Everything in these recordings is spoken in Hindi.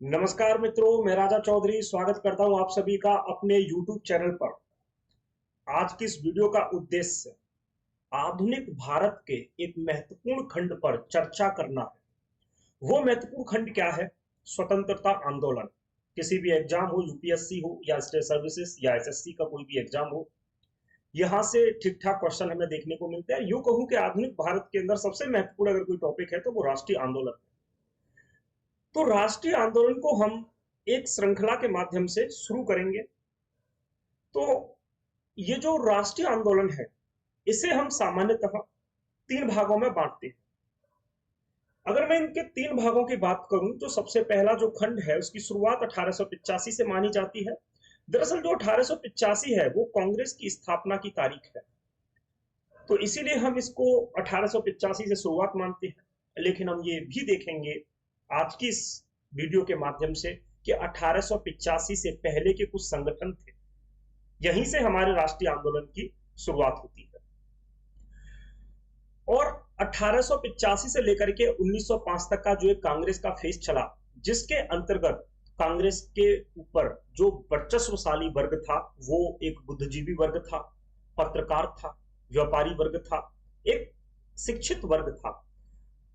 नमस्कार मित्रों, मैं राजा चौधरी स्वागत करता हूं आप सभी का अपने YouTube चैनल पर। आज की इस वीडियो का उद्देश्य आधुनिक भारत के एक महत्वपूर्ण खंड पर चर्चा करना है। वो महत्वपूर्ण खंड क्या है? स्वतंत्रता आंदोलन। किसी भी एग्जाम हो, यूपीएससी हो या स्टेट सर्विसेज या एसएससी का कोई भी एग्जाम हो, यहां से ठीक ठाक क्वेश्चन हमें देखने को मिलते हैं। यूं कहूं कि आधुनिक भारत के अंदर सबसे महत्वपूर्ण अगर कोई टॉपिक है तो वो राष्ट्रीय आंदोलन है। तो राष्ट्रीय आंदोलन को हम एक श्रृंखला के माध्यम से शुरू करेंगे। तो ये जो राष्ट्रीय आंदोलन है, इसे हम सामान्यतः तीन भागों में बांटते हैं। अगर मैं इनके तीन भागों की बात करूं तो सबसे पहला जो खंड है उसकी शुरुआत 1885 से मानी जाती है। दरअसल जो 1885 है वो कांग्रेस की स्थापना की तारीख है, तो इसीलिए हम इसको 1885 से शुरुआत मानते हैं। लेकिन हम ये भी देखेंगे आज की इस वीडियो के माध्यम से कि 1885 से पहले के कुछ संगठन थे, यहीं से हमारे राष्ट्रीय आंदोलन की शुरुआत होती है। और 1885 से लेकर के 1905 तक का जो एक कांग्रेस का फेज चला, जिसके अंतर्गत कांग्रेस के ऊपर जो वर्चस्वशाली वर्ग था वो एक बुद्धिजीवी वर्ग था, पत्रकार था, व्यापारी वर्ग था, एक शिक्षित वर्ग था,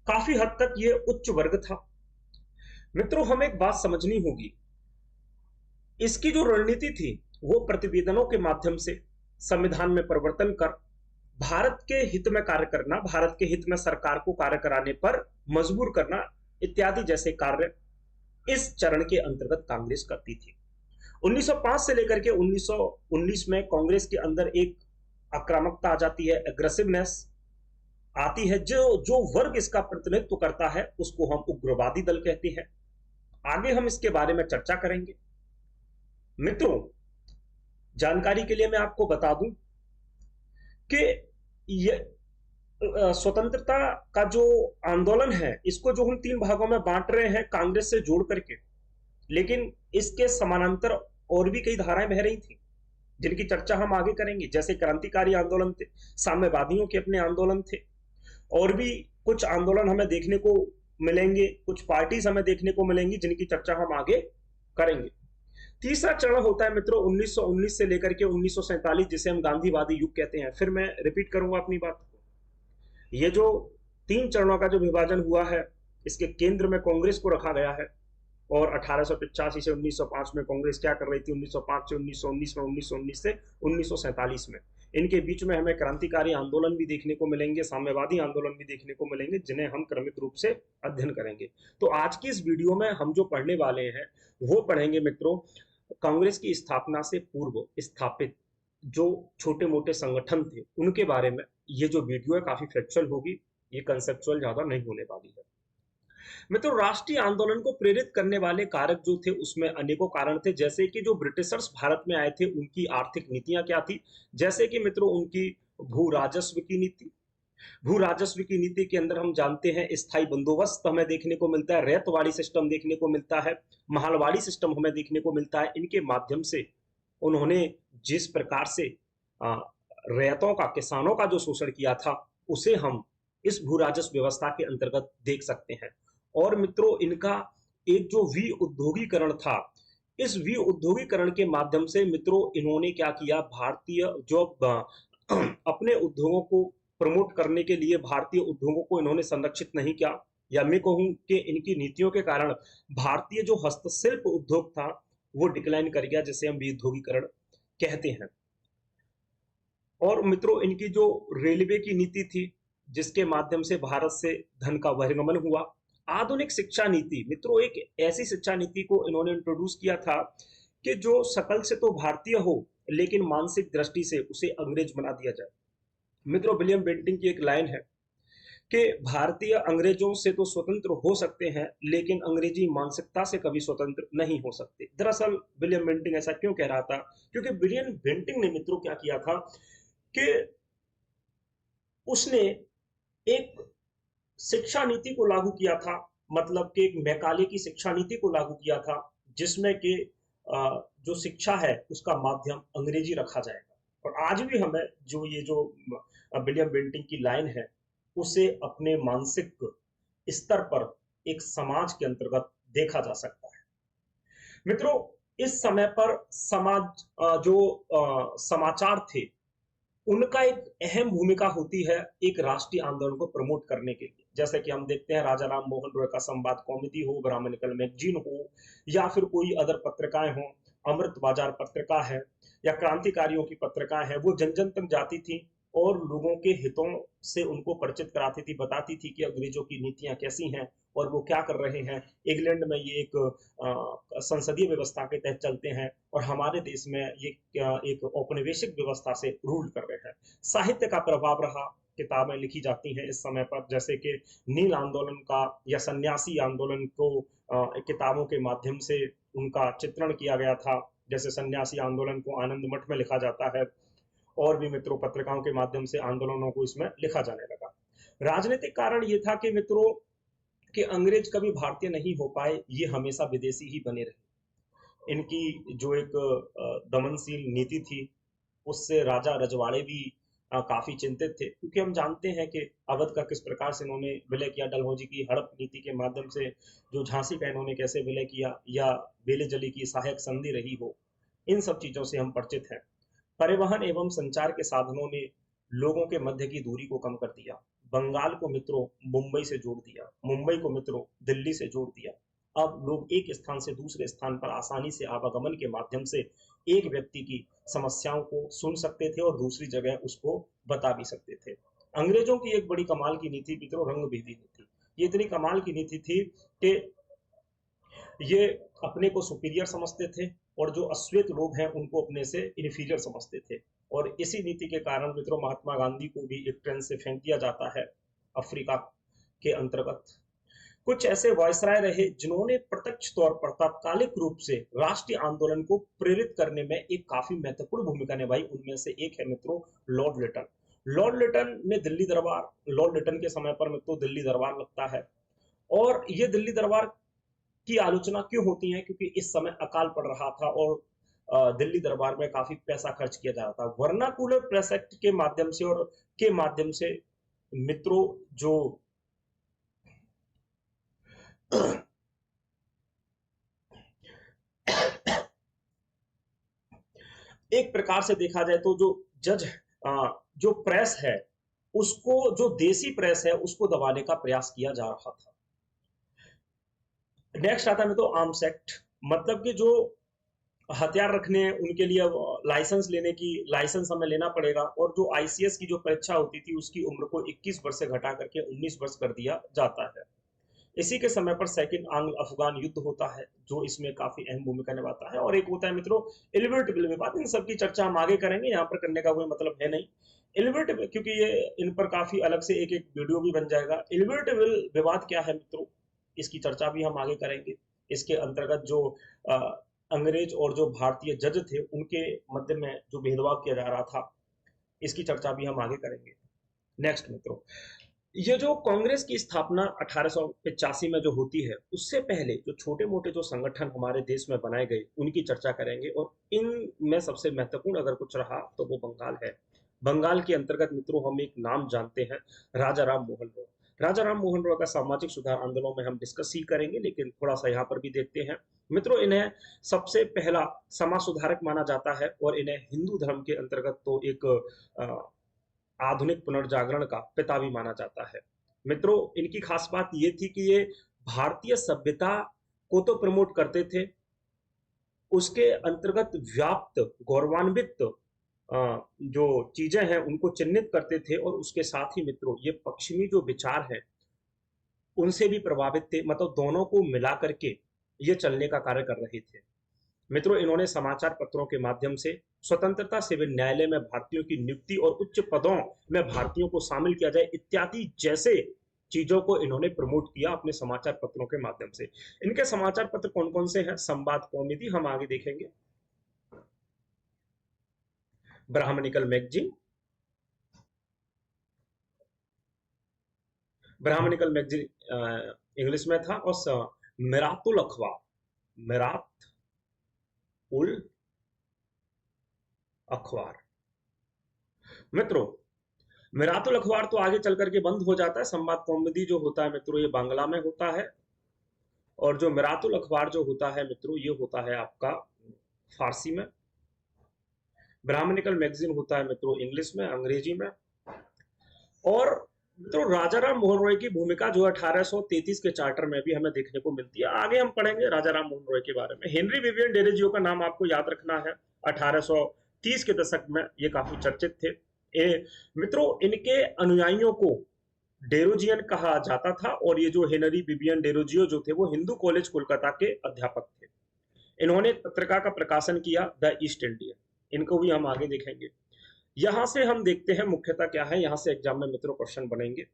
काफी हद तक ये उच्च वर्ग था। मित्रों, हमें एक बात समझनी होगी, इसकी जो रणनीति थी वो प्रतिवेदनों के माध्यम से संविधान में परिवर्तन कर भारत के हित में कार्य करना, भारत के हित में सरकार को कार्य कराने पर मजबूर करना इत्यादि जैसे कार्य इस चरण के अंतर्गत कांग्रेस करती थी। 1905 से लेकर के 1919 में कांग्रेस के अंदर एक आक्रामकता आ जाती है, एग्रेसिवनेस आती है। जो जो वर्ग इसका प्रतिनिधित्व करता है उसको हम उग्रवादी दल कहते हैं। आगे हम इसके बारे में चर्चा करेंगे। मित्रों, जानकारी के लिए मैं आपको बता दूं कि स्वतंत्रता का जो आंदोलन है इसको जो हम तीन भागों में बांट रहे हैं कांग्रेस से जोड़ करके, लेकिन इसके समानांतर और भी कई धाराएं बह रही थी जिनकी चर्चा हम आगे करेंगे। जैसे क्रांतिकारी आंदोलन थे, साम्यवादियों के अपने आंदोलन थे, और भी कुछ आंदोलन हमें देखने को मिलेंगे, कुछ पार्टीज हमें देखने को मिलेंगी जिनकी चर्चा हम आगे करेंगे। तीसरा चरण होता है मित्रों 1919 से लेकर के 1947, जिसे हम गांधीवादी युग कहते हैं। फिर मैं रिपीट करूंगा अपनी बात को। ये जो तीन चरणों का जो विभाजन हुआ है, इसके केंद्र में कांग्रेस को रखा गया है। और 1885 से 1905 में कांग्रेस क्या कर रही थी, 1905 से 1919 में, 1919 से 1947 में। इनके बीच में हमें क्रांतिकारी आंदोलन भी देखने को मिलेंगे, साम्यवादी आंदोलन भी देखने को मिलेंगे, जिन्हें हम क्रमिक रूप से अध्ययन करेंगे। तो आज की इस वीडियो में हम जो पढ़ने वाले हैं वो पढ़ेंगे मित्रों कांग्रेस की स्थापना से पूर्व स्थापित जो छोटे मोटे संगठन थे उनके बारे में। ये जो वीडियो है काफी फैक्चुअल होगी, ये कंसेप्चुअल ज्यादा नहीं होने वाली है। मित्रों, राष्ट्रीय आंदोलन को प्रेरित करने वाले कारक जो थे उसमें अनेकों कारण थे। जैसे कि जो ब्रिटिशर्स भारत में आए थे उनकी आर्थिक नीतियां क्या थी, जैसे कि मित्रों उनकी भू राजस्व की नीति। भू राजस्व की नीति के अंदर हम जानते हैं स्थायी बंदोबस्त हमें देखने को मिलता है, रैयतवाड़ी सिस्टम देखने को मिलता है, महलवाड़ी सिस्टम हमें देखने को मिलता है। इनके माध्यम से उन्होंने जिस प्रकार से रैयतों का, किसानों का जो शोषण किया था उसे हम इस भू राजस्व व्यवस्था के अंतर्गत देख सकते हैं। और मित्रों इनका एक जो वी उद्योगीकरण था, इस वी उद्योगीकरण के माध्यम से मित्रों इन्होंने क्या किया, भारतीय जो अपने उद्योगों को प्रमोट करने के लिए भारतीय उद्योगों को इन्होंने संरक्षित नहीं किया, या मैं कहूं कि इनकी नीतियों के कारण भारतीय जो हस्तशिल्प उद्योग था वो डिक्लाइन कर गया, जिसे हम विउद्योगीकरण कहते हैं। और मित्रों इनकी जो रेलवे की नीति थी जिसके माध्यम से भारत से धन का बहिर्गमन हुआ। आधुनिक शिक्षा नीति, मित्रों एक ऐसी शिक्षा नीति को इन्होंने इंट्रोड्यूस किया था कि जो शकल से तो भारतीय हो लेकिन मानसिक दृष्टि से उसे अंग्रेज बना दिया जाए। मित्रों विलियम बेंटिंग की एक लाइन है कि भारतीय अंग्रेजों से तो स्वतंत्र हो सकते हैं लेकिन अंग्रेजी मानसिकता से कभी स्वतंत्र नहीं हो सकते। दरअसल विलियम बेंटिंग ऐसा क्यों कह रहा था, क्योंकि विलियम बेंटिंग ने मित्रों क्या किया था कि उसने एक शिक्षा नीति को लागू किया था, मतलब कि एक मैकाले की शिक्षा नीति को लागू किया था, जिसमें कि जो शिक्षा है उसका माध्यम अंग्रेजी रखा जाएगा। और आज भी हमें जो ये जो विलियम बेंटिंग की लाइन है उसे अपने मानसिक स्तर पर एक समाज के अंतर्गत देखा जा सकता है। मित्रों, इस समय पर समाचार थे, उनका एक अहम भूमिका होती है एक राष्ट्रीय आंदोलन को प्रमोट करने के लिए। जैसे कि हम देखते हैं राजा राम मोहन रॉय का संवाद कौमुदी हो, ब्राह्मणिकल मैगजीन हो, या फिर कोई अदर पत्रिकाएं हो, अमृत बाजार पत्रिका है, या क्रांतिकारियों की पत्रिकाएं हैं, वो जन जन तक जाती थी और लोगों के हितों से उनको परिचित कराती थी, बताती थी कि अंग्रेजों की नीतियां कैसी हैं और वो क्या कर रहे हैं। इंग्लैंड में ये एक संसदीय व्यवस्था के तहत चलते हैं और हमारे देश में ये एक औपनिवेशिक व्यवस्था से रूल कर रहे हैं। साहित्य का प्रभाव रहा, किताबें लिखी जाती हैं इस समय पर, जैसे कि नील आंदोलन का या सन्यासी आंदोलन को किताबों के माध्यम से उनका चित्रण किया गया था। जैसे सन्यासी आंदोलन को आनंद मठ में लिखा जाता है, और भी मित्रों पत्रिकाओं के माध्यम से आंदोलनों को इसमें लिखा जाने लगा। राजनीतिक कारण ये था कि मित्रों कि अंग्रेज कभी भारतीय नहीं हो पाए, ये हमेशा विदेशी ही बने रहे। इनकी जो एक दमनशील नीति थी, उससे राजा रजवाड़े भी काफी चिंतित थे, क्योंकि हम जानते हैं कि अवध का किस प्रकार से इन्होंने विलय किया, डलहौजी की हड़प नीति के माध्यम से जो झांसी का इन्होंने कैसे विलय किया, या बेले जली की सहायक संधि रही हो, इन सब चीजों से हम परिचित हैं। परिवहन एवं संचार के साधनों ने लोगों के मध्य की दूरी को कम कर दिया। बंगाल को मित्रों मुंबई से जोड़ दिया, मुंबई को मित्रों दिल्ली से जोड़ दिया। अब लोग एक स्थान से दूसरे स्थान पर आसानी से आवागमन के माध्यम से एक व्यक्ति की समस्याओं को सुन सकते थे और दूसरी जगह उसको बता भी सकते थे। अंग्रेजों की एक बड़ी कमाल की नीति मित्रों रंग भेदी नीति। ये इतनी कमाल की नीति थी कि ये अपने को सुपीरियर समझते थे और जो अश्वेत लोग हैं उनको अपने से इन्फीरियर समझते थे। और इसी नीति के कारण मित्रों महात्मा गांधी को भी एक ट्रेन से फेंक दिया जाता है अफ्रीका के अंतर्गत। कुछ ऐसे वायसराय रहे जिन्होंने प्रत्यक्ष तौर पर तात्कालिक रूप से राष्ट्रीय आंदोलन को प्रेरित करने में एक काफी महत्वपूर्ण भूमिका निभाई। उनमें से एक है मित्रों लॉर्ड लिटन। लॉर्ड लिटन ने दिल्ली दरबार, लॉर्ड लिटन के समय पर मित्रों दिल्ली दरबार लगता है, और ये दिल्ली दरबार की आलोचना क्यों होती है, क्योंकि इस समय अकाल पड़ रहा था और दिल्ली दरबार में काफी पैसा खर्च किया जा रहा था। वर्नाकुलर प्रेस एक्ट के माध्यम से और के माध्यम से मित्रों जो एक प्रकार से देखा जाए तो जो प्रेस है उसको, जो देसी प्रेस है उसको दबाने का प्रयास किया जा रहा था। नेक्स्ट आता है तो आर्म्स एक्ट, मतलब कि जो हथियार रखने हैं उनके लिए लाइसेंस लेने की लाइसेंस हमें लेना पड़ेगा, और जो आईसीएस की जो परीक्षा होती थी उसकी उम्र को 21 वर्ष से घटा करके 19 वर्ष कर दिया जाता है। इसी के समय पर सेकंड आंग्ल अफगान युद्ध होता है जो इसमें काफी अहम भूमिका निभाता है। और एक होता है मित्रों एलिवेट बिल विवाद। इन सबकी चर्चा हम आगे करेंगे, यहाँ पर करने का कोई मतलब है नहीं। एलिवेट, क्योंकि ये इन पर काफी अलग से एक एक वीडियो भी बन जाएगा। एलिवेट बिल विवाद क्या है मित्रों, इसकी चर्चा भी हम आगे करेंगे। इसके अंतर्गत जो अंग्रेज और जो भारतीय जज थे उनके मध्य में जो भेदभाव किया जा रहा था, इसकी चर्चा भी हम आगे करेंगे। नेक्स्ट मित्रों, ये जो कांग्रेस की स्थापना 1885 में जो होती है, उससे पहले जो छोटे मोटे जो संगठन हमारे देश में बनाए गए उनकी चर्चा करेंगे, और इनमें सबसे महत्वपूर्ण अगर कुछ रहा तो वो बंगाल है। बंगाल के अंतर्गत मित्रों हम एक नाम जानते हैं, राजा राम मोहन रॉय। राजा राम मोहन रॉय का सामाजिक सुधार आंदोलन में हम डिस्कस ही करेंगे, लेकिन थोड़ा सा यहाँ पर भी देखते हैं मित्रों। इन्हें सबसे पहला समाज सुधारक माना जाता है और इन्हें हिंदू धर्म के अंतर्गत तो एक आधुनिक पुनर्जागरण का पिता भी माना जाता है। मित्रों इनकी खास बात ये थी कि ये भारतीय सभ्यता को तो प्रमोट करते थे, उसके अंतर्गत व्याप्त गौरवान्वित जो चीजें हैं उनको चिन्हित करते थे, और उसके साथ ही मित्रों ये पश्चिमी जो विचार हैं उनसे भी प्रभावित थे। मतलब दोनों को मिला करके ये चलने का कार्य कर रहे थे। मित्रों इन्होंने समाचार पत्रों के माध्यम से स्वतंत्रता सेवन न्यायालय में भारतीयों की नियुक्ति और उच्च पदों में भारतीयों को शामिल किया जाए इत्यादि जैसे चीजों को इन्होंने प्रमोट किया अपने समाचार पत्रों के माध्यम से। इनके समाचार पत्र कौन कौन से हैं? संवाद कौमुदी हम आगे देखेंगे, Brahmanical magazine, Brahmanical magazine English में था, और मिरातुल अखबार, मिरात उल अखबार। मित्रों मिरातुल अखबार तो आगे चल करके बंद हो जाता है। संवाद कौमुदी जो होता है मित्रों ये बांग्ला में होता है, और जो मिरातुल अखबार जो होता है मित्रों, ये होता है आपका फारसी में। ब्राह्मणिकल मैगजीन होता है मित्रों इंग्लिश में, अंग्रेजी में। और मित्रों राजा राम मोहन रॉय की भूमिका जो 1833 के चार्टर में भी हमें देखने को मिलती है। आगे हम पढ़ेंगे राजा राम मोहन रॉय के बारे में। हेनरी विवियन डेरोजियो का नाम आपको याद रखना है। 1830 के दशक में ये काफी चर्चित थे। मित्रों इनके अनुयायियों को डेरोजियन कहा जाता था, और ये जो हेनरी विवियन डेरोजियो जो थे वो हिंदू कॉलेज कोलकाता के अध्यापक थे। इन्होंने एक पत्रिका का प्रकाशन किया, द ईस्ट इंडियन। इनको भी हम आगे देखेंगे। यहां से हम देखते हैं मुख्यतः क्या है, यहां से एग्जाम में मित्रों क्वेश्चन बनेंगे।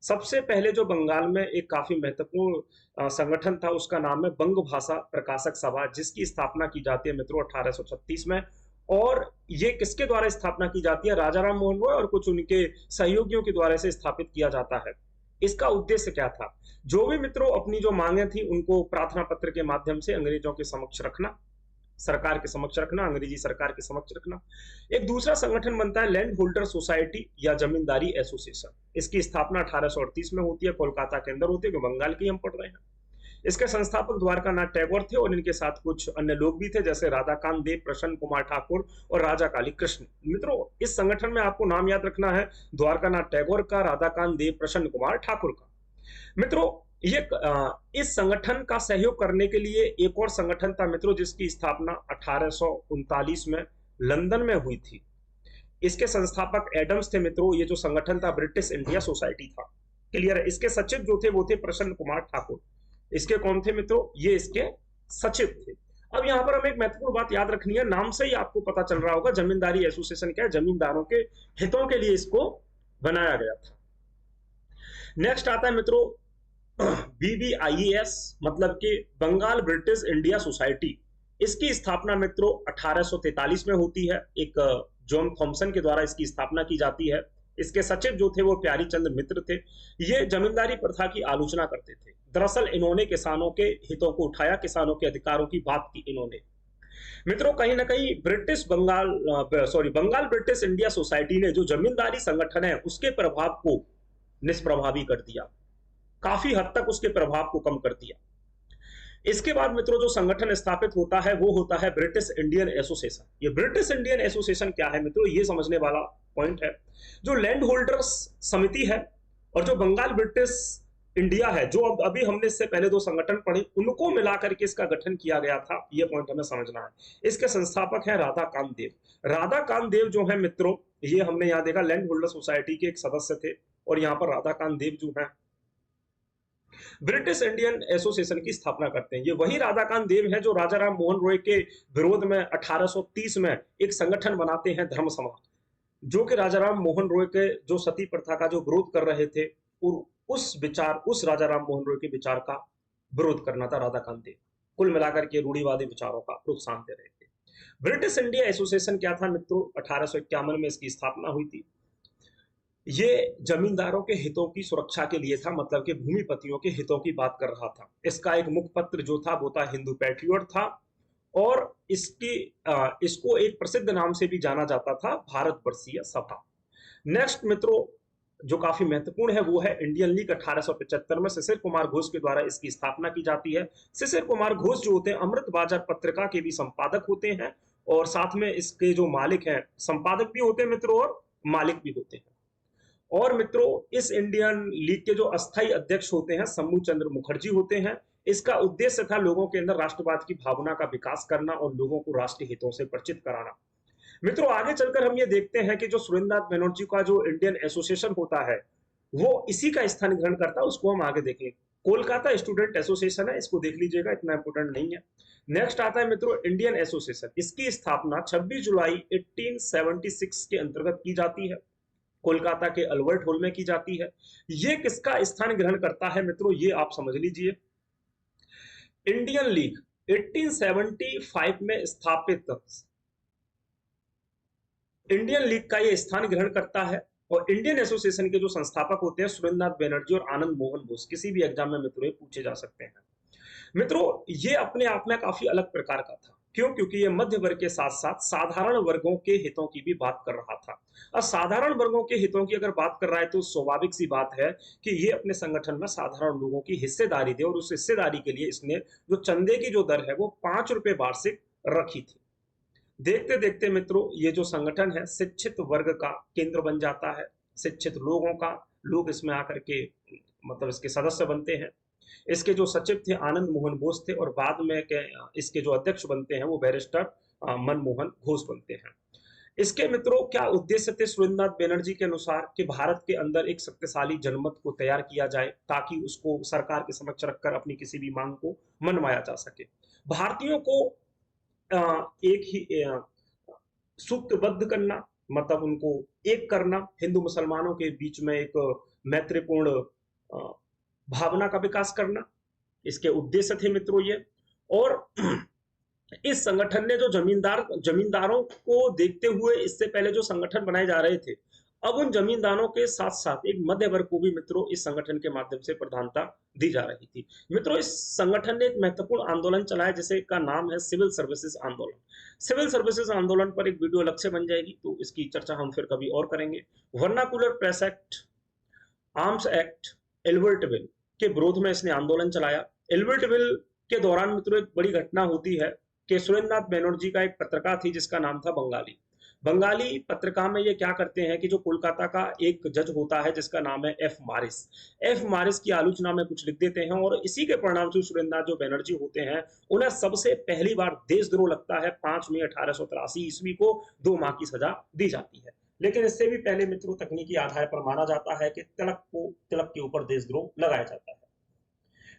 सबसे पहले जो बंगाल में एक काफी महत्वपूर्ण संगठन था, उसका नाम है बंग भाषा प्रकाशक सभा, जिसकी स्थापना की जाती है मित्रों 1836 में। और ये किसके द्वारा स्थापना की जाती है? राजा राम मोहन रॉय और कुछ उनके सहयोगियों के द्वारा से स्थापित किया जाता है। इसका उद्देश्य क्या था? जो भी मित्रों अपनी जो मांगे थी उनको प्रार्थना पत्र के माध्यम से अंग्रेजों के समक्ष रखना, सरकार के समक्ष रखना, अंग्रेजी सरकार के समक्ष रखना। एक दूसरा संगठन बनता है लैंड होल्डर सोसाइटी या जमींदारी एसोसिएशन। इसकी स्थापना 1838 में होती है, कोलकाता के अंदर होती है, जो बंगाल की हम पढ़ रहे हैं। इसके संस्थापक द्वारकानाथ टैगोर थे, और इनके साथ कुछ अन्य लोग भी थे, जैसे राधाकांत देव, प्रसन्न कुमार ठाकुर और राजा काली कृष्ण। मित्रों इस संगठन में आपको नाम याद रखना है, द्वारकानाथ टैगोर का, राधाकांत देव, प्रसन्न कुमार ठाकुर का। मित्रों ये इस संगठन का सहयोग करने के लिए एक और संगठन था मित्रों, जिसकी स्थापना 1839 में लंदन में हुई थी। इसके संस्थापक एडम्स थे मित्रों। ये जो संगठन था ब्रिटिश इंडिया सोसाइटी था। क्लियर है? इसके सचिव जो थे वो थे प्रसन्न कुमार ठाकुर। इसके कौन थे मित्रों? ये इसके सचिव थे। अब यहां पर हमें एक महत्वपूर्ण बात याद रखनी है, नाम से ही आपको पता चल रहा होगा जमींदारी एसोसिएशन क्या है, जमींदारों के हितों के लिए इसको बनाया गया था। नेक्स्ट आता है मित्रों BBIES, मतलब कि बंगाल ब्रिटिश इंडिया सोसाइटी। इसकी स्थापना मित्रों 1843 में होती है। एक जॉन थॉमसन के द्वारा इसकी स्थापना की जाती है। इसके सचिव जो थे वो प्यारी चंद्र मित्र थे। ये जमींदारी प्रथा की आलोचना करते थे। दरअसल इन्होंने किसानों के हितों को उठाया, किसानों के अधिकारों की बात की इन्होंने। मित्रों कहीं ना कहीं बंगाल ब्रिटिश इंडिया सोसाइटी ने जो जमींदारी संगठन है उसके प्रभाव को निष्प्रभावी कर दिया, काफी हद तक उसके प्रभाव को कम कर दिया। इसके बाद मित्रों जो संगठन स्थापित होता है वो होता है ब्रिटिश इंडियन एसोसिएशन। ये ब्रिटिश इंडियन एसोसिएशन क्या है मित्रों, ये समझने वाला पॉइंट है। जो लैंड होल्डर्स समिति है और जो बंगाल ब्रिटिश इंडिया है, जो अभी हमने इससे पहले दो संगठन पढ़े, उनको मिलाकर के इसका गठन किया गया था। ये पॉइंट हमें समझना है। इसके संस्थापक हैं राधाकांत देव। राधाकांत देव जो है मित्रों, ये हमने यहाँ देखा लैंड होल्डर सोसाइटी के एक सदस्य थे, और यहाँ पर राधाकांत देव जो है ब्रिटिश इंडियन एसोसिएशन की स्थापना करते हैं। ये वही राधाकांत देव हैं जो राजा राम मोहन रॉय के विरोध में 1830 में एक संगठन बनाते हैं धर्म समाज, जो कि राजा राम मोहन रॉय के जो सती प्रथा का जो विरोध कर रहे थे, और उस राजा राम मोहन रॉय के विचार का विरोध करना था राधाकांत देव। कुल मिलाकर के रूढ़िवादी विचारों का प्रोत्साहन दे रहे थे। ब्रिटिश इंडिया एसोसिएशन क्या था मित्रों, 1851 में इसकी स्थापना हुई थी। ये जमींदारों के हितों की सुरक्षा के लिए था, मतलब कि भूमिपतियों के हितों की बात कर रहा था। इसका एक मुखपत्र जो था वो था हिंदू पैट्रियट था, और इसको एक प्रसिद्ध नाम से भी जाना जाता था, भारतवर्षीय सभा। नेक्स्ट मित्रों जो काफी महत्वपूर्ण है वो है इंडियन लीग। 1875 में शिशिर कुमार घोष के द्वारा इसकी स्थापना की जाती है। शिशिर कुमार घोष जो होते हैं अमृत बाजार पत्रिका के भी संपादक होते हैं, और साथ में इसके जो मालिक हैं, संपादक भी होते हैं मित्रों और मालिक भी होते हैं। और मित्रों इस इंडियन लीग के जो अस्थायी अध्यक्ष होते हैं शंभू चंद्र मुखर्जी होते हैं। इसका उद्देश्य था लोगों के अंदर राष्ट्रवाद की भावना का विकास करना और लोगों को राष्ट्रीय हितों से परिचित कराना। मित्रों आगे चलकर हम ये देखते हैं कि जो सुरेंद्रनाथ बनर्जी का जो इंडियन एसोसिएशन होता है वो इसी का स्थान ग्रहण करता है, उसको हम आगे देखेंगे। कोलकाता स्टूडेंट एसोसिएशन है, इसको देख लीजिएगा, इतना इंपोर्टेंट नहीं है। नेक्स्ट आता है मित्रों इंडियन एसोसिएशन। इसकी स्थापना 26 जुलाई 1876 के अंतर्गत की जाती है, कोलकाता के अल्बर्ट हॉल में की जाती है। ये किसका स्थान ग्रहण करता है मित्रों, ये आप समझ लीजिए। इंडियन लीग 1875 में स्थापित इंडियन लीग का ये स्थान ग्रहण करता है, और इंडियन एसोसिएशन के जो संस्थापक होते हैं सुरेंद्रनाथ बनर्जी और आनंद मोहन बोस। किसी भी एग्जाम में मित्रों पूछे जा सकते हैं। मित्रों ये अपने आप में काफी अलग प्रकार का था, क्यों? क्योंकि ये मध्य वर्ग के साथ साथ साधारण वर्गों के हितों की भी बात कर रहा था। अब साधारण वर्गों के हितों की अगर बात कर रहा है तो स्वाभाविक सी बात है कि ये अपने संगठन में साधारण लोगों की हिस्सेदारी दे, और उस हिस्सेदारी के लिए इसने जो चंदे की जो दर है वो 5 रुपए वार्षिक रखी थी। देखते देखते मित्रों ये जो संगठन है शिक्षित वर्ग का केंद्र बन जाता है। शिक्षित लोगों का, लोग इसमें आकर के मतलब इसके सदस्य बनते हैं। इसके जो सचिव थे आनंद मोहन बोस थे, और बाद में इसके जो अध्यक्ष बनते हैं वो बैरिस्टर मनमोहन घोष बनते हैं। इसके मित्रों क्या उद्देश्य थे सुरेंद्रनाथ बैनर्जी के अनुसार? कि भारत के अंदर एक शक्तिशाली जनमत को तैयार किया जाए ताकि उसको सरकार के समक्ष रखकर अपनी किसी भी मांग को मनवाया जा सके। भारतीयों को एक ही सूत्रबद्ध करना, मतलब उनको एक करना, हिंदू मुसलमानों के बीच में एक मैत्रीपूर्ण भावना का विकास करना, इसके उद्देश्य थे मित्रों ये। और इस संगठन ने जो जमींदारों को देखते हुए इससे पहले जो संगठन बनाए जा रहे थे, अब उन जमींदारों के साथ साथ एक मध्य वर्ग को भी मित्रों इस संगठन के माध्यम से प्रधानता दी जा रही थी। मित्रों इस संगठन ने एक महत्वपूर्ण आंदोलन चलाया जिसे का नाम है सिविल सर्विसेज आंदोलन। सिविल सर्विसेज आंदोलन पर एक वीडियो अलग से बन जाएगी, तो इसकी चर्चा हम फिर कभी और करेंगे। Vernacular press act, arms act, Albert bill के विरोध में इसने आंदोलन चलाया। एल्बर्ट बिल के दौरान मित्रों एक बड़ी घटना होती है कि सुरेंद्रनाथ बैनर्जी का एक पत्रकार थी जिसका नाम था बंगाली। बंगाली पत्रिका में ये क्या करते हैं कि जो कोलकाता का एक जज होता है जिसका नाम है एफ मारिस की आलोचना में कुछ लिख देते हैं, और इसी के परिणाम से सुरेंद्रनाथ जो बैनर्जी होते हैं उन्हें सबसे पहली बार देशद्रोह लगता है। 5 मई 1883 ईस्वी को 2 माह की सजा दी जाती है। लेकिन इससे भी पहले मित्रों तकनीकी आधार पर माना जाता है कि तिलक के ऊपर देशद्रोह लगाया जाता है।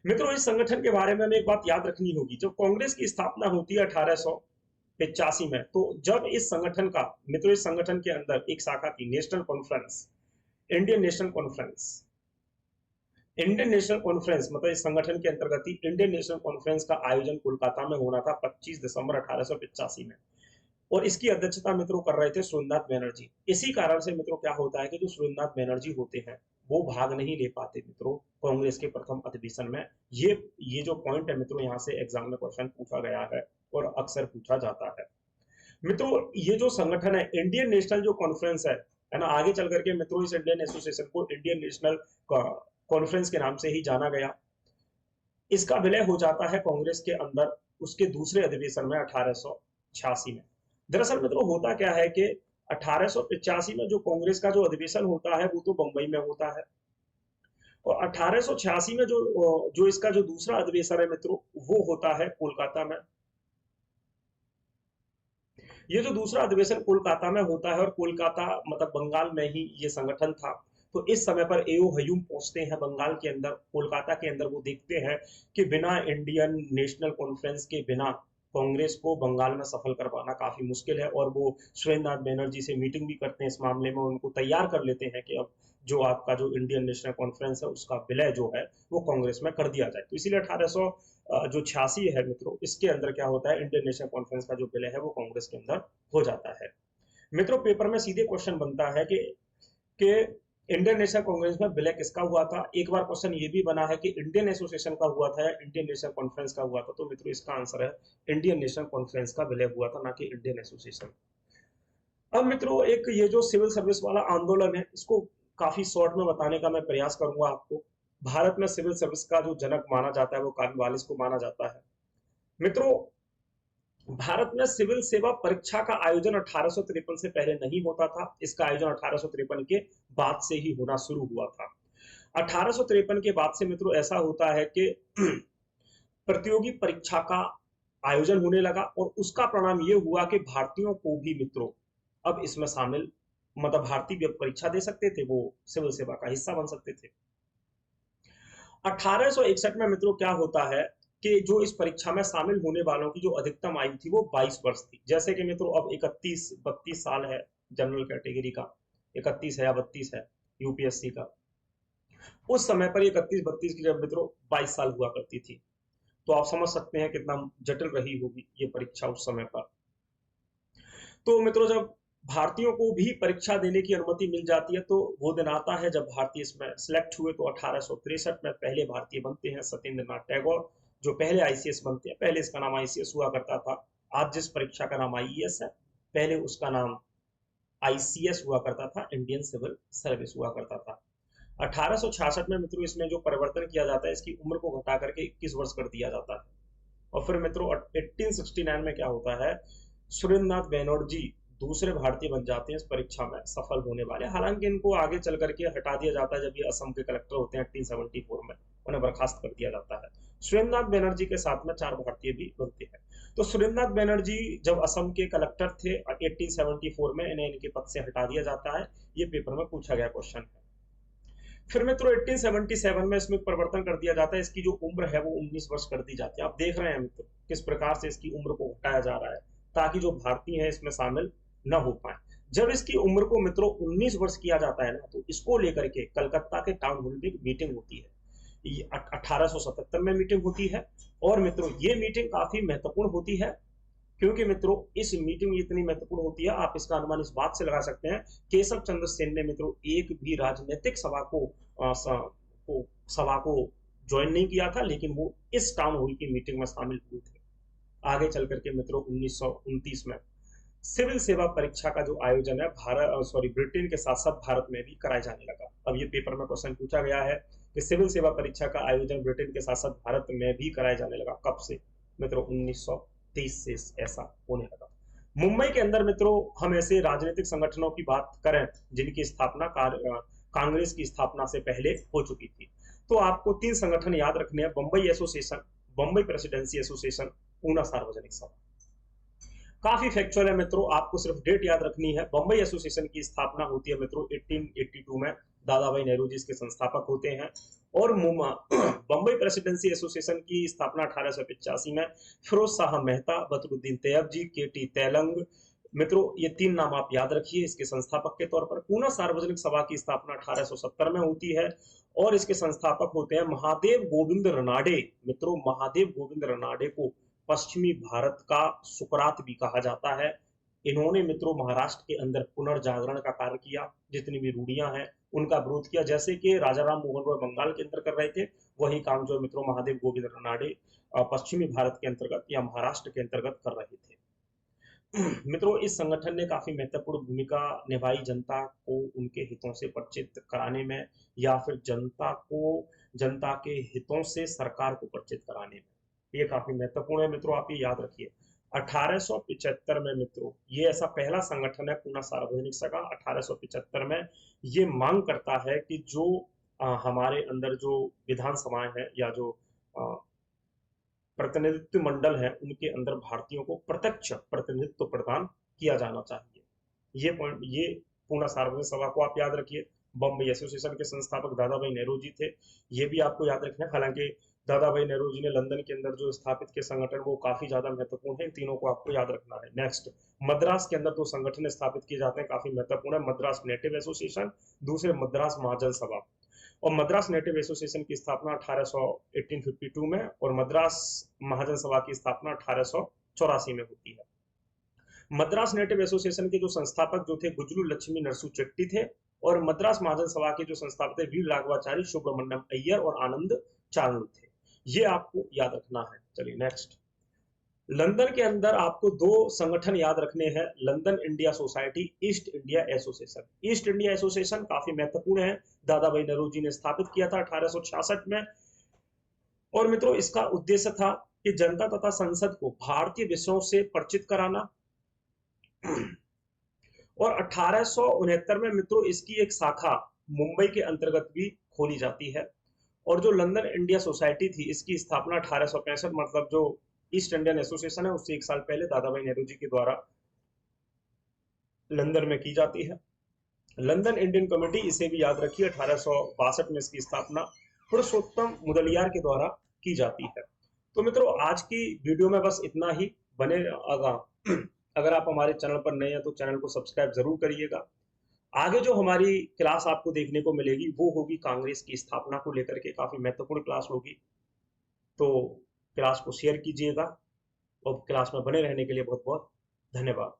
मित्रों इस संगठन के बारे में हमें एक बात याद रखनी होगी, जब कांग्रेस की स्थापना होती है 1885 में, तो जब इस संगठन का मित्रों इस संगठन के अंदर एक शाखा थी national conference, Indian national conference. Indian national conference मतलब इस संगठन के अंतर्गत ही इंडियन नेशनल कॉन्फ्रेंस का आयोजन कोलकाता में होना था 25 दिसंबर 1885 में, और इसकी अध्यक्षता मित्रों कर रहे थे सुरेंद्रनाथ बैनर्जी। इसी कारण से मित्रों क्या होता है कि जो सुरेंद्रनाथ बैनर्जी होते हैं वो भाग नहीं ले पाते मित्रों कांग्रेस के प्रथम अधिवेशन में। ये जो पॉइंट है मित्रों यहाँ से एग्जाम में क्वेश्चन पूछा गया है और अक्सर पूछा जाता है। मित्रों ये जो संगठन है इंडियन नेशनल जो कॉन्फ्रेंस है ना, आगे चल करके मित्रों इस इंडियन एसोसिएशन को इंडियन नेशनल कॉन्फ्रेंस के नाम से ही जाना गया। इसका विलय हो जाता है कांग्रेस के अंदर उसके दूसरे अधिवेशन में 1886 में। दरअसल मित्रों होता क्या है कि 1885 में जो कांग्रेस का जो अधिवेशन होता है वो तो बंबई में होता है, और 1886 में जो इसका जो दूसरा अधिवेशन है मित्रों वो होता है कोलकाता में। ये जो दूसरा अधिवेशन कोलकाता में होता है, और कोलकाता मतलब बंगाल में ही ये संगठन था। तो इस समय पर एओ हयूम पहुंचते हैं बंगाल के अंदर, कोलकाता के अंदर। वो देखते हैं कि बिना इंडियन नेशनल कॉन्फ्रेंस के बिना कांग्रेस को बंगाल में सफल करवाना काफी मुश्किल है, और वो सुरेंद्रनाथ बैनर्जी से मीटिंग भी करते हैं इस मामले में, उनको तैयार कर लेते हैं कि अब जो आपका जो इंडियन नेशनल कॉन्फ्रेंस है उसका विलय जो है वो कांग्रेस में कर दिया जाए। तो इसीलिए 1886 है मित्रों, इसके अंदर क्या होता है इंडियन नेशनल कॉन्फ्रेंस का जो विलय है वो कांग्रेस के अंदर हो जाता है। मित्रों पेपर में सीधे क्वेश्चन बनता है कि इंडियन नेशनल कांग्रेस में विलय किसका हुआ था। एक बार क्वेश्चन ये भी बना है कि इंडियन एसोसिएशन का हुआ था या इंडियन नेशनल कॉन्फ्रेंस का हुआ था। तो मित्रों इसका आंसर है इंडियन नेशनल कॉन्फ्रेंस का विलय हुआ था, ना कि इंडियन एसोसिएशन। अब मित्रों एक ये जो सिविल सर्विस वाला आंदोलन है इसको काफी शॉर्ट में बताने का मैं प्रयास करूंगा आपको। भारत में सिविल सर्विस का जो जनक माना जाता है वो कार्नवालिस को माना जाता है। मित्रों भारत में सिविल सेवा परीक्षा का आयोजन 1853 से पहले नहीं होता था, इसका आयोजन 1853 के बाद से ही होना शुरू हुआ था। 1853 के बाद से मित्रों ऐसा होता है कि प्रतियोगी परीक्षा का आयोजन होने लगा, और उसका परिणाम यह हुआ कि भारतीयों को भी मित्रों अब इसमें शामिल मतलब भारतीय भी परीक्षा दे सकते थे, वो सिविल सेवा का हिस्सा बन सकते थे। 1861 में मित्रों क्या होता है कि जो इस परीक्षा में शामिल होने वालों की जो अधिकतम आयु थी वो 22 वर्ष थी। जैसे कि मित्रों अब 31-32 साल है जनरल कैटेगरी का, 31 है या 32 है यूपीएससी का। उस समय पर 31-32 की जब मित्रों 22 साल हुआ करती थी, तो आप समझ सकते हैं कितना जटिल रही होगी ये परीक्षा उस समय पर। तो मित्रों जब भारतीयों को भी परीक्षा देने की अनुमति मिल जाती है तो वो दिन आता है जब भारतीय इसमें सिलेक्ट हुए। तो 1863 में पहले भारतीय बनते हैं सत्येंद्र नाथ टैगोर, जो पहले आईसीएस बनते हैं। पहले इसका नाम आईसीएस हुआ करता था, आज जिस परीक्षा का नाम आईएएस है, पहले उसका नाम आईसीएस हुआ करता था, इंडियन सिविल सर्विस हुआ करता था। 1866 में मित्रों इसमें जो परिवर्तन किया जाता है, इसकी उम्र को घटा करके 21 वर्ष कर दिया जाता है। और फिर मित्रों 1869 में क्या होता है, सुरेंद्रनाथ बनर्जी दूसरे भारतीय बन जाते हैं इस परीक्षा में सफल होने वाले। हालांकि इनको आगे चल करके हटा दिया जाता है, जब ये असम के कलेक्टर होते हैं 1874 में, उन्हें बर्खास्त कर दिया जाता है। सुरेंद्रनाथ बनर्जी के साथ में 4 भारतीय भी बनते हैं। तो सुरेंद्रनाथ बनर्जी जब असम के कलेक्टर थे 1874 में, इन्हें इनके पद से हटा दिया जाता है। ये पेपर में पूछा गया क्वेश्चन है। फिर मित्रों 1877 में इसमें परिवर्तन कर दिया जाता है, इसकी जो उम्र है वो 19 वर्ष कर दी जाती है। आप देख रहे हैं मित्रों किस प्रकार से इसकी उम्र को घटाया जा रहा है, ताकि जो भारतीय हैं इसमें शामिल न हो पाए। जब इसकी उम्र को मित्रों 19 वर्ष किया जाता है ना, तो इसको लेकर के कलकत्ता के टाउन हॉल में एक मीटिंग होती है। ये 1877 में मीटिंग होती है। और मित्रों ये मीटिंग काफी महत्वपूर्ण होती है, क्योंकि मित्रों इस मीटिंग इतनी महत्वपूर्ण होती है, आप इसका अनुमान इस बात से लगा सकते हैं, केशव चंद्र सेन ने मित्रों एक भी राजनीतिक सभा को ज्वाइन नहीं किया था, लेकिन वो इस टाउन हॉल की मीटिंग में शामिल हुए थे। आगे चल करके मित्रों 1929 में सिविल सेवा परीक्षा का जो आयोजन है ब्रिटेन के साथ साथ भारत में भी कराया जाने लगा। अब ये पेपर में क्वेश्चन पूछा गया है कि सिविल सेवा परीक्षा का आयोजन ब्रिटेन के साथ साथ भारत में भी कराया जाने लगा, कब से? मित्रों 1923 से ऐसा होने लगा। मुंबई के अंदर मित्रों हम ऐसे राजनीतिक संगठनों की बात करें जिनकी स्थापना कांग्रेस की स्थापना से पहले हो चुकी थी, तो आपको 3 संगठन याद रखने हैं: Bombay association, Bombay presidency association, Poona Sarvajanik Sabha. काफी फैक्चुअल है मित्रों, आपको सिर्फ डेट याद रखनी है। बंबई एसोसिएशन की स्थापना होती है मित्रों 1882 में, दादा भाई नेहरू जी इसके संस्थापक होते हैं। और बंबई प्रेसिडेंसी एसोसिएशन की स्थापना 1885 में फिरोज शाह मेहता, बदरुद्दीन तैयब जी, केटी तेलंग, मित्रों ये 3 नाम आप याद रखिए इसके संस्थापक के तौर पर। पूना सार्वजनिक सभा की स्थापना 1870 में होती है और इसके संस्थापक होते हैं महादेव गोविंद रनाडे। मित्रों महादेव गोविंद रनाडे को पश्चिमी भारत का सुकरात भी कहा जाता है। इन्होंने मित्रों महाराष्ट्र के अंदर पुनर्जागरण का कार्य किया, जितनी भी रूढ़ियां हैं उनका विरोध किया। जैसे कि राजा राम मोहन रॉय बंगाल के अंदर कर रहे थे, वही काम जो मित्रों महादेव गोविंद रनाडे पश्चिमी भारत के अंतर्गत या महाराष्ट्र के अंतर्गत कर रहे थे। मित्रों इस संगठन ने काफी महत्वपूर्ण भूमिका निभाई जनता को उनके हितों से परिचित कराने में, या फिर जनता के हितों से सरकार को परिचित कराने में। ये काफी महत्वपूर्ण है मित्रों, आप ये याद रखिए। 1875 में मित्रों ये ऐसा पहला संगठन है पूना सार्वजनिक सभा। 1875 में ये मांग करता है कि जो हमारे अंदर जो विधानसभाएं हैं या जो प्रतिनिधित्व मंडल है, उनके अंदर भारतीयों को प्रत्यक्ष प्रतिनिधित्व प्रदान किया जाना चाहिए। ये पॉइंट, ये पूना सार्वजनिक सभा को आप याद रखिए। बम्बई एसोसिएशन के संस्थापक दादा भाई नेहरू जी थे, ये भी आपको याद रखना है। हालांकि दादा भाई नेहरू जी ने लंदन के अंदर जो स्थापित के संगठन वो काफी ज्यादा महत्वपूर्ण है, इन तीनों को आपको याद रखना है। नेक्स्ट, मद्रास के अंदर 2 संगठन स्थापित किए जाते हैं, काफी महत्वपूर्ण है। मद्रास नेटिव एसोसिएशन, दूसरे मद्रास महाजन सभा। और मद्रास नेटिव एसोसिएशन की स्थापना 1852 में और मद्रास महाजन सभा की स्थापना 1884 में होती है। मद्रास नेटिव एसोसिएशन के जो संस्थापक जो थे गुजलू लक्ष्मी नरसू चेट्टी थे, और मद्रास महाजन सभा के जो संस्थापक थे वीर राघवाचारी, सुब्रमण्यम अय्यर और आनंद चांद थे। ये आपको याद रखना है। चलिए नेक्स्ट, लंदन के अंदर आपको 2 संगठन याद रखने हैं: London India society, east India association. East India association काफी महत्वपूर्ण है, दादा भाई नेहरू जी ने स्थापित किया था 1866 में। और मित्रों इसका उद्देश्य था कि जनता तथा संसद को भारतीय विषयों से परिचित कराना। और 1869 में मित्रों इसकी एक शाखा मुंबई के अंतर्गत भी खोली जाती है। और जो लंदन इंडिया सोसाइटी थी, इसकी स्थापना 1865, मतलब जो ईस्ट इंडियन एसोसिएशन है उससे 1 साल पहले दादा भाई नेहरू जी के द्वारा लंदन में की जाती है। लंदन इंडियन कमेटी, इसे भी याद रखिए, 1862 में इसकी स्थापना पुरुषोत्तम मुदलियार के द्वारा की जाती है। तो मित्रों आज की वीडियो में बस इतना ही। बने अगर आप हमारे चैनल पर नए हैं तो चैनल को सब्सक्राइब जरूर करिएगा। आगे जो हमारी क्लास आपको देखने को मिलेगी वो होगी कांग्रेस की स्थापना को लेकर के, काफी महत्वपूर्ण क्लास होगी। तो क्लास को शेयर कीजिएगा और क्लास में बने रहने के लिए बहुत बहुत धन्यवाद।